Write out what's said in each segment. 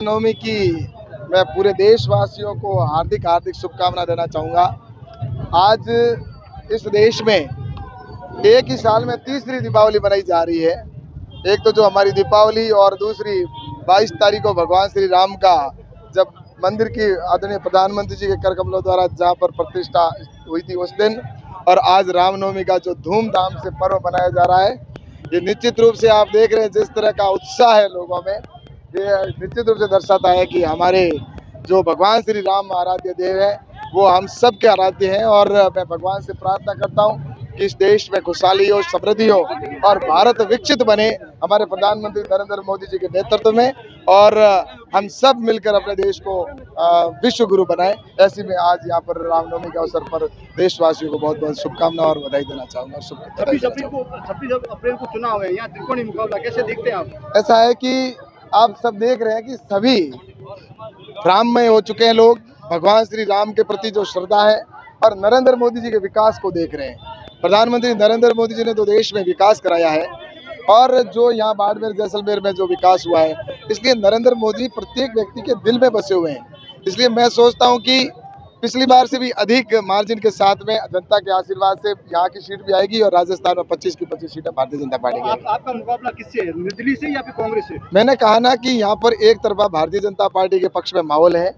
नवमी की मैं पूरे देशवासियों को हार्दिक हार्दिक शुभकामना देना चाहूँगा। आज इस देश में एक ही साल में तीसरी दीपावली मनाई जा रही है। एक तो जो हमारी दीपावली और दूसरी 22 तारीख को भगवान श्री राम का जब मंदिर की आदरणीय प्रधानमंत्री जी के कर कमलों द्वारा जहाँ पर प्रतिष्ठा हुई थी उस दिन, और आज रामनवमी का जो धूमधाम से पर्व मनाया जा रहा है। ये निश्चित रूप से आप देख रहे हैं जिस तरह का उत्साह है लोगों में, ये निश्चित रूप से दर्शाता है कि हमारे जो भगवान श्री राम आराध्य देव है वो हम सब के आराध्य हैं। और मैं भगवान से प्रार्थना करता हूँ कि इस देश में खुशहाली हो, समृद्धि हो और भारत विकसित बने हमारे प्रधानमंत्री नरेंद्र मोदी जी के नेतृत्व में, और हम सब मिलकर अपने देश को विश्व गुरु बनाएं। ऐसी में आज यहाँ पर रामनवमी के अवसर पर देशवासियों को बहुत बहुत शुभकामना और बधाई देना चाहूँगा। 26 अप्रैल को चुनाव है, यहाँ त्रिकोणीय मुकाबला कैसे देखते हैं आप? ऐसा है कि आप सब देख रहे हैं कि सभी राममय हो चुके हैं लोग, भगवान श्री राम के प्रति जो श्रद्धा है और नरेंद्र मोदी जी के विकास को देख रहे हैं। प्रधानमंत्री नरेंद्र मोदी जी ने तो देश में विकास कराया है, और जो यहाँ बाड़मेर जैसलमेर में जो विकास हुआ है, इसलिए नरेंद्र मोदी प्रत्येक व्यक्ति के दिल में बसे हुए हैं। इसलिए मैं सोचता हूँ कि पिछली बार से भी अधिक मार्जिन के साथ में जनता के आशीर्वाद से यहाँ की सीट भी आएगी, और राजस्थान में 25 की 25 सीटें भारतीय जनता पार्टी की। आपका मुकाबला किससे है, निर्दलीय से या फिर कांग्रेस से? मैंने कहा ना कि यहाँ पर एक तरफा भारतीय जनता पार्टी के पक्ष में माहौल है,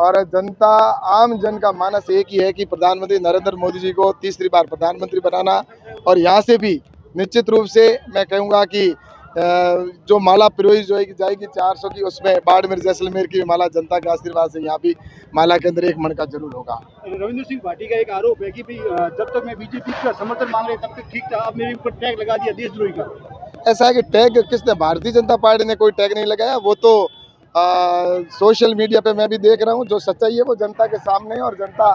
और जनता आम जन का मानस एक ही है कि प्रधानमंत्री नरेंद्र मोदी जी को तीसरी बार प्रधानमंत्री बनाना। और यहाँ से भी निश्चित रूप से मैं कहूँगा कि जो माला पिरोई जो जाएगी 400 की, उसमें बाड़मेर जैसलमेर की माला जनता के आशीर्वाद से यहाँ भी माला के अंदर एक मन का जरूर होगा। रविंद्र सिंह भाटी का एक आरोप है कि जब तक मैं बीजेपी का समर्थन मांग रहे तब तक ठीक था, अब मेरे ऊपर टैग लगा दिया देशद्रोही का। ऐसा है कि टैग किसने, भारतीय जनता पार्टी ने कोई टैग नहीं लगाया। वो तो सोशल मीडिया पे मैं भी देख रहा हूँ, जो सच्चाई है वो जनता के सामने है, और जनता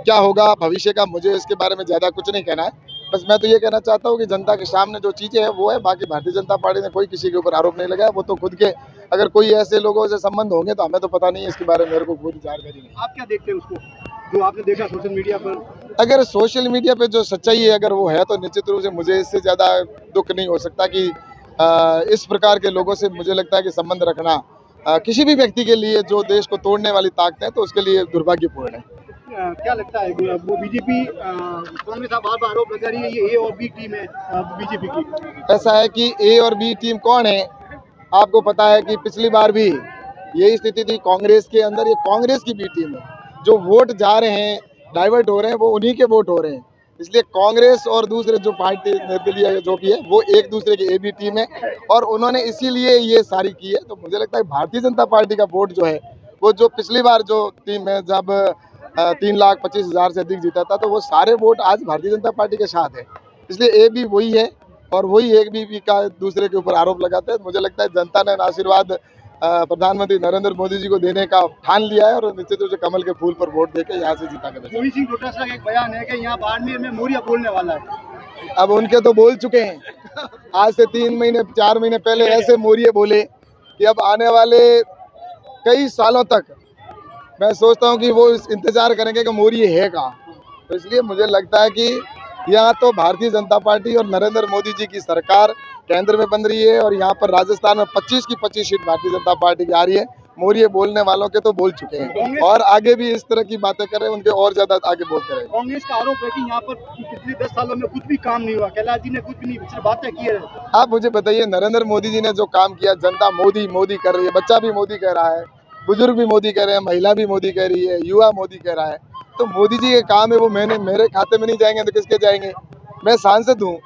क्या होगा भविष्य का मुझे इसके बारे में ज़्यादा कुछ नहीं कहना है। बस मैं तो ये कहना चाहता हूँ कि जनता के सामने जो चीज़ें हैं वो है, बाकी भारतीय जनता पार्टी ने कोई किसी के ऊपर आरोप नहीं लगाया। वो तो खुद के, अगर कोई ऐसे लोगों से संबंध होंगे तो हमें तो पता नहीं है, इसके बारे में मेरे को खुद जानकारी नहीं। आप क्या देखते हैं उसको, जो आपने देखा सोशल मीडिया पर? अगर सोशल मीडिया पे जो सच्चाई है अगर वो है तो निश्चित रूप से मुझे इससे ज़्यादा दुख नहीं हो सकता कि इस प्रकार के लोगों से मुझे लगता है कि संबंध रखना किसी भी व्यक्ति के लिए जो देश को तोड़ने वाली ताकत है तो उसके लिए दुर्भाग्यपूर्ण है। क्या लगता है वो बीजेपी कांग्रेस बार आरोप लगा रही है ये ए और बी टीम है बीजेपी की? ऐसा है कि ए और बी टीम कौन है, आपको पता है कि पिछली बार भी यही स्थिति थी कांग्रेस के अंदर। ये कांग्रेस की बी टीम है, जो वोट जा रहे हैं डाइवर्ट हो रहे हैं वो उन्हीं के वोट हो रहे हैं। इसलिए कांग्रेस और दूसरे जो पार्टी निर्दलीय जो भी है वो एक दूसरे की ए बी टीम है, और उन्होंने इसीलिए ये सारी की है। तो मुझे लगता है भारतीय जनता पार्टी का वोट जो है वो जो पिछली बार जो टीम है जब 3,25,000 से अधिक जीता था, तो वो सारे वोट आज भारतीय जनता पार्टी के साथ है। इसलिए ए भी वही है और वही एक भी का दूसरे के ऊपर आरोप लगाते हैं। मुझे लगता है जनता ने आशीर्वाद प्रधानमंत्री नरेंद्र मोदी जी को देने का ठान लिया है, और निश्चित रूप से कमल के फूल पर वोट देकर यहाँ से जीता कर। गोविंद सिंह डोटासरा का एक बयान है कि यहाँ बाड़मेर में मौर्य बोलने वाला है। अब उनके तो बोल चुके हैं, आज से 3 महीने 4 महीने पहले ऐसे मौर्य बोले कि अब आने वाले कई सालों तक मैं सोचता हूँ कि वो इंतजार करेंगे कि मौर्य है कहाँ। तो इसलिए मुझे लगता है कि यहाँ तो भारतीय जनता पार्टी और नरेंद्र मोदी जी की सरकार केंद्र में बन रही है, और यहाँ पर राजस्थान में 25 की 25 सीट भारतीय जनता पार्टी की आ रही है। मौर्य बोलने वालों के तो बोल चुके हैं, और आगे भी इस तरह की बातें कर रहे हैं, उनके और ज्यादा आगे बोलते रहे। कांग्रेस का आरोप है कि यहाँ पर पिछले 10 सालों में कुछ भी काम नहीं हुआ, कैलाश जी ने कुछ भी नहीं, सिर्फ बातें की है। आप मुझे बताइए, नरेंद्र मोदी जी ने जो काम किया, जनता मोदी मोदी कर रही है, बच्चा भी मोदी कह रहा है, बुजुर्ग भी मोदी कह रहे हैं, महिला भी मोदी कह रही है, युवा मोदी कह रहा है। तो मोदी जी के काम है वो मेरे खाते में नहीं जाएंगे तो किसके जाएंगे? मैं सांसद हूँ,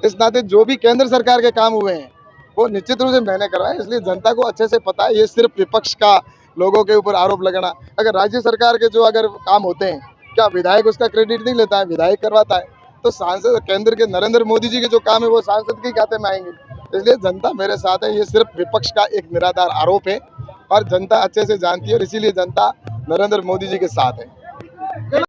इस नाते जो भी केंद्र सरकार के काम हुए हैं वो निश्चित रूप से मैंने करवाया। इसलिए जनता को अच्छे से पता है, ये सिर्फ विपक्ष का लोगों के ऊपर आरोप लगाना। अगर राज्य सरकार के जो अगर काम होते हैं, क्या विधायक उसका क्रेडिट नहीं लेता है? विधायक करवाता है। तो सांसद केंद्र के नरेंद्र मोदी जी के जो काम है वो सांसद के खाते में आएंगे। इसलिए जनता मेरे साथ है, ये सिर्फ विपक्ष का एक निराधार आरोप है, और जनता अच्छे से जानती है, और इसीलिए जनता नरेंद्र मोदी जी के साथ है।